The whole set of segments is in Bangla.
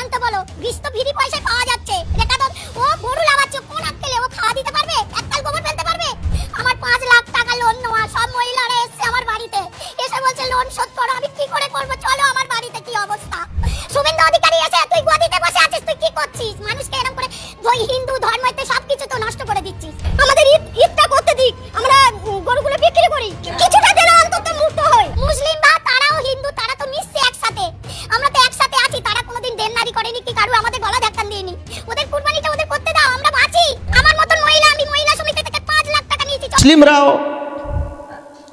আনতে বলো, বিষ তো ফ্রি পয়সায় পাওয়া যাচ্ছে। এটা তো ও গরু লাগাচ্ছে, কোন আক্কেলে ও খাওয়া দিতে পারবে? একটাল গোবর ফেলতে পারবে? আমার 5 লাখ টাকা লোন নেওয়া, সব মহিলারা এসে আমার বাড়িতে এসে বলছে লোন শোধ করো। আমি কি করে করব? চলো আমার বাড়িতে কি অবস্থা। শুভেন্দু অধিকারী এসে তুই গদিতে বসে আছিস, তুই কি করছিস? মানুষকে এরকম করে ওই হিন্দু ধর্মতে সবকিছু তো নষ্ট করে দিচ্ছিস। আমাদের ঈদটা করতে দিক, আমরা গরুগুলো বিক্রি করি, কিছুটা যেন অন্তত মুক্ত হই। মুসলিম বা তারাও হিন্দু, তারা তো মিশছে একসাথে, আমরা তো একসাথে আছি। তারা কোনোদিন দেনদারি করেনি কি কারু আমাদের গলা ধাক্কা দিয়েনি। ওদের কুরবানিটা ওদের করতে দাও, আমরা বাঁচি। আমার মতন মহিলা, আমি মহিলা সমিতি থেকে 5 লাখ টাকা নিয়েছি। মুসলিমরাও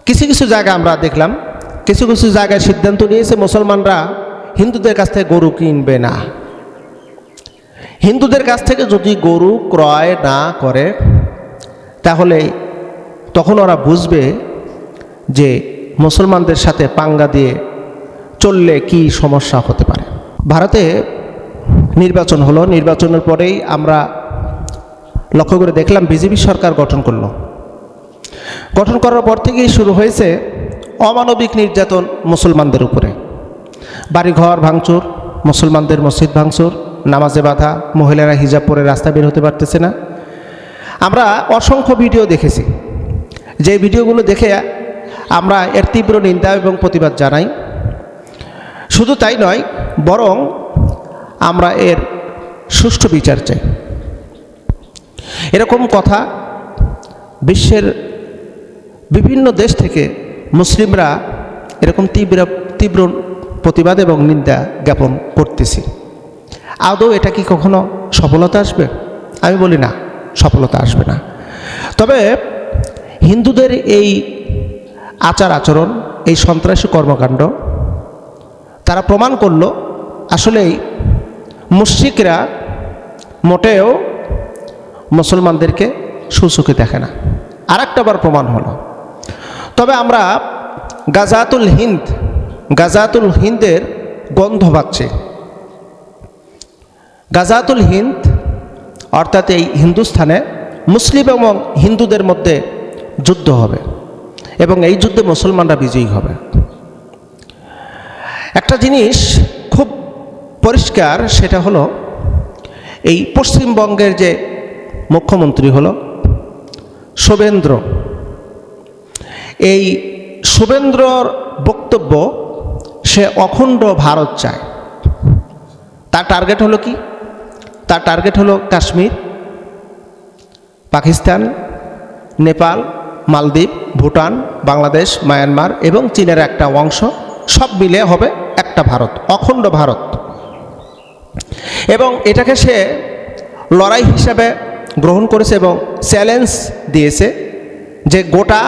কিছু কিছু জায়গায় আমরা দেখলাম, কিছু কিছু জায়গায় সিদ্ধান্ত নিয়েছে মুসলমানরা হিন্দুদের কাছ থেকে গরু কিনবে না। হিন্দুদের কাছ থেকে যদি গরু ক্রয় না করে তাহলে তখন ওরা বুঝবে যে মুসলমানদের সাথে পাঙ্গা দিয়ে চললে কি সমস্যা হতে পারে। ভারতে নির্বাচন হলো, নির্বাচনের পরেই আমরা লক্ষ্য করে দেখলাম বিজেপি সরকার গঠন করলো। গঠন করার পর থেকেই শুরু হয়েছে অমানবিক নির্যাতন মুসলমানদের উপরে। বাড়িঘর ভাঙচুর, মুসলমানদের মসজিদ ভাঙচুর, নামাজে বাধা, মহিলারা হিজাব পরে রাস্তা বের হতে পারতেছে না। আমরা অসংখ্য ভিডিও দেখেছি, যে ভিডিওগুলো দেখে আমরা এর তীব্র নিন্দা এবং প্রতিবাদ জানাই। শুধু তাই নয়, বরং আমরা এর সুষ্ঠু বিচার চাই। এরকম কথা বিশ্বের বিভিন্ন দেশ থেকে মুসলিমরা এরকম তীব্র প্রতিবাদ এবং নিন্দা জ্ঞাপন করতেছি। আদৌ এটা কি কখনো সফলতা আসবে? আমি বলি না, সফলতা আসবে না। তবে হিন্দুদের এই আচার আচরণ, এই সন্ত্রাসী কর্মকাণ্ড তারা প্রমাণ করলো আসলেই মুশরিকরা মোটেও মুসলমানদেরকে সুচোখে দেখে না। আর একটা বার প্রমাণ হলো। তবে আমরা গাজাতুল হিন্দের গন্ধ পাচ্ছি। গাজাতুল হিন্দ অর্থাৎ এই হিন্দুস্থানে মুসলিম এবং হিন্দুদের মধ্যে যুদ্ধ হবে এবং এই যুদ্ধে মুসলমানরা বিজয়ী হবে। একটা জিনিস খুব পরিষ্কার, সেটা হলো এই পশ্চিমবঙ্গের যে মুখ্যমন্ত্রী হলো শুভেন্দ্র, এই শুভেন্দ্রর বক্তব্য সে অখণ্ড ভারত চায়। তার টার্গেট হলো কি? তার টার্গেট হলো কাশ্মীর, পাকিস্তান, নেপাল, মালদ্বীপ, ভুটান, বাংলাদেশ, মায়ানমার এবং চীনের একটা অংশ, সব মিলে হবে একটা ভারত, অখণ্ড ভারত। এবং এটাকে সে লড়াই হিসাবে গ্রহণ করেছে এবং চ্যালেঞ্জ দিয়েছে যে গোটা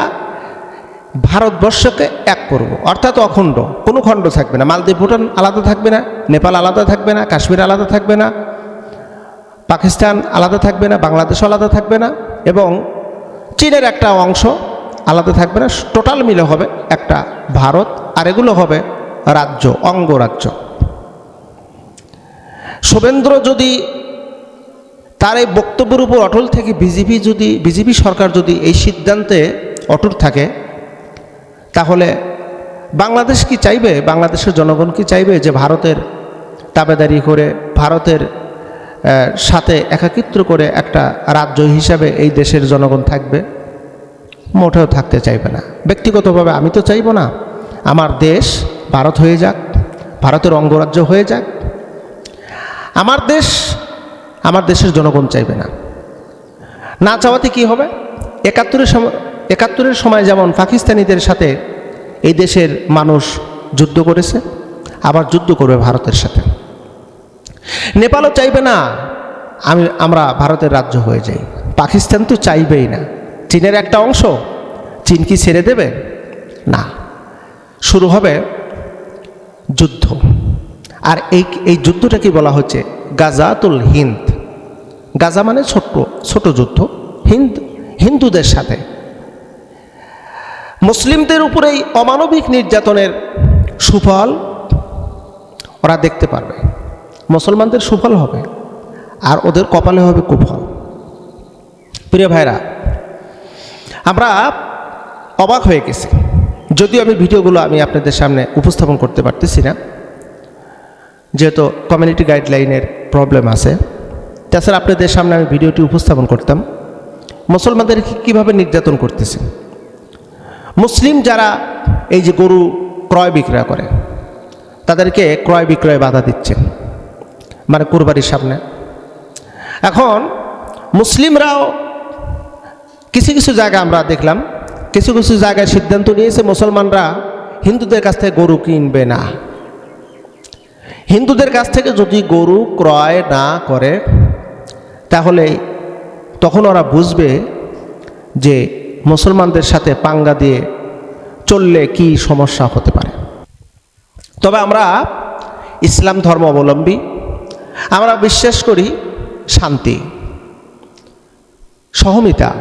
ভারতবর্ষকে এক করব, অর্থাৎ অখণ্ড, কোনো খণ্ড থাকবে না। মালদ্বীপ, ভুটান আলাদা থাকবে না, নেপাল আলাদা থাকবে না, কাশ্মীর আলাদা থাকবে না, পাকিস্তান আলাদা থাকবে না, বাংলাদেশ আলাদা থাকবে না এবং চীনের একটা অংশ আলাদা থাকবে না। টোটাল মিলে হবে একটা ভারত, আর এগুলো হবে রাজ্য, অঙ্গরাজ্য। শুভেন্দ্র যদি তার এই বক্তব্যের উপর অটল থেকে বিজেপি সরকার যদি এই সিদ্ধান্তে অটল থাকে, তাহলে বাংলাদেশ কি চাইবে? বাংলাদেশের জনগণ কি চাইবে যে ভারতের তাবেদারি করে, ভারতের সাথে একাকিত্ব করে একটা রাজ্য হিসাবে এই দেশের জনগণ থাকবে? মোটেও থাকতে চাইবে না। ব্যক্তিগতভাবে আমি তো চাইব না আমার দেশ ভারত হয়ে যাক, ভারতের অঙ্গরাজ্য হয়ে যাক। আমার দেশের জনগণ চাইবে না। না চাওয়াতে কি হবে? ৭১-এর সময় যেমন পাকিস্তানিদের সাথে এই দেশের মানুষ যুদ্ধ করেছে, আবার যুদ্ধ করবে ভারতের সাথে। নেপালও চাইবে না আমরা ভারতের রাজ্য হয়ে যাই। পাকিস্তান তো চাইবেই না। চীনের একটা অংশ, চীন কি ছেড়ে দেবে? না। শুরু হবে যুদ্ধ। আর এই যুদ্ধটাকে বলা হচ্ছে গাজাতুল হিন্দ। গাজা মানে ছোট যুদ্ধ, হিন্দুদের সাথে। মুসলিমদের উপরে এই অমানবিক নির্যাতনের সুফল ওরা দেখতে পারবে। মুসলমানদের সুফল হবে আর ওদের কপালে হবে কুফল। প্রিয় ভাইরা, আমরা অবাক হয়ে গেছি, যদিও আমি ভিডিওগুলো আপনাদের সামনে উপস্থাপন করতে পারতেছি না। যেহেতু কমিউনিটি গাইডলাইনের প্রবলেম আছে। তাছাড়া আপনাদের সামনে আমি ভিডিওটি উপস্থাপন করতাম মুসলমানদের কীভাবে নির্যাতন করতেছে। মুসলিম যারা এই যে গরু ক্রয় বিক্রয় করে তাদেরকে ক্রয় বিক্রয় বাধা দিচ্ছে, মানে কুরবানির সামনে। এখন মুসলিমরাও কিছু কিছু জায়গায় আমরা দেখলাম, কিছু কিছু জায়গায় সিদ্ধান্ত নিয়েছে মুসলমানরা হিন্দুদের কাছ থেকে গরু কিনবে না। হিন্দুদের কাছ থেকে যদি গরু ক্রয় না করে তাহলে তখন ওরা বুঝবে যে মুসলমানদের সাথে পাঙ্গা দিয়ে চললে কি সমস্যা হতে পারে। তবে আমরা ইসলাম ধর্ম অবলম্বী, আমরা বিশ্বাস করি শান্তি, সহমিতা।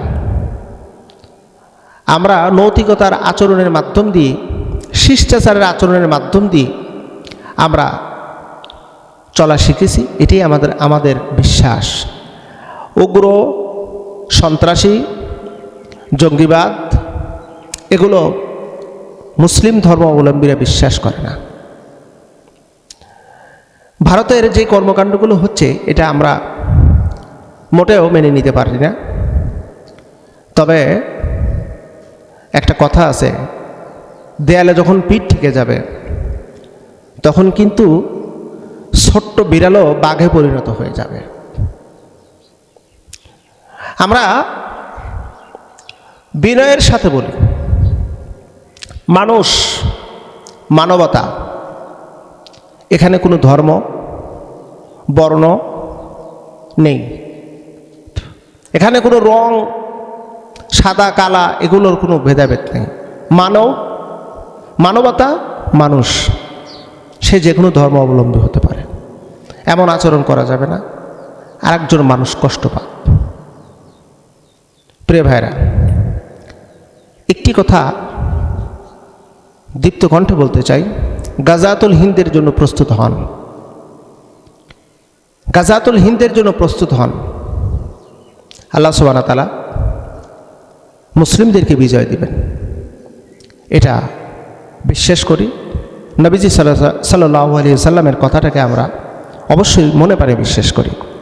আমরা নৈতিকতার আচরণের মাধ্যম দিয়ে, শিষ্টাচারের আচরণের মাধ্যম দিয়ে আমরা চলা শিখেছি। এটাই আমাদের বিশ্বাস। উগ্র, সন্ত্রাসী, জঙ্গিবাদ এগুলো মুসলিম ধর্ম অবলম্বীরা বিশ্বাস করে না। ভারতের যে কর্মকাণ্ডগুলো হচ্ছে এটা আমরা মোটেও মেনে নিতে পারি না। তবে একটা কথা আছে, দেয়ালে যখন পিঠ ঠেকে যাবে তখন কিন্তু ছোট্ট বিড়ালও বাঘে পরিণত হয়ে যাবে। আমরা বিনয়ের সাথে বলি, মানুষ, মানবতা, এখানে কোনো ধর্ম বর্ণ নেই, এখানে কোনো রং সাদা কালা এগুলোর কোনো ভেদাভেদ নেই। মানবতা, মানুষ, সে যে কোনো ধর্ম অবলম্বী হতে পারে। এমন আচরণ করা যাবে না আরেকজন মানুষ কষ্ট পাক। প্রিয় ভাইরা, একটি কথা দীপ্ত কণ্ঠে বলতে চাই, গাজাতুল হিন্দের জন্য প্রস্তুত হন, গাজাতুল হিন্দের জন্য প্রস্তুত হন। আল্লাহ সুবহানাহু ওয়া তাআলা মুসলিমদেরকে বিজয় দিবেন, এটা বিশ্বাস করি। নবীজি সাল্লাল্লাহু আলাইহি ওয়াসাল্লামের কথাটাকে আমরা অবশ্যই মনে প্রাণে বিশ্বাস করি।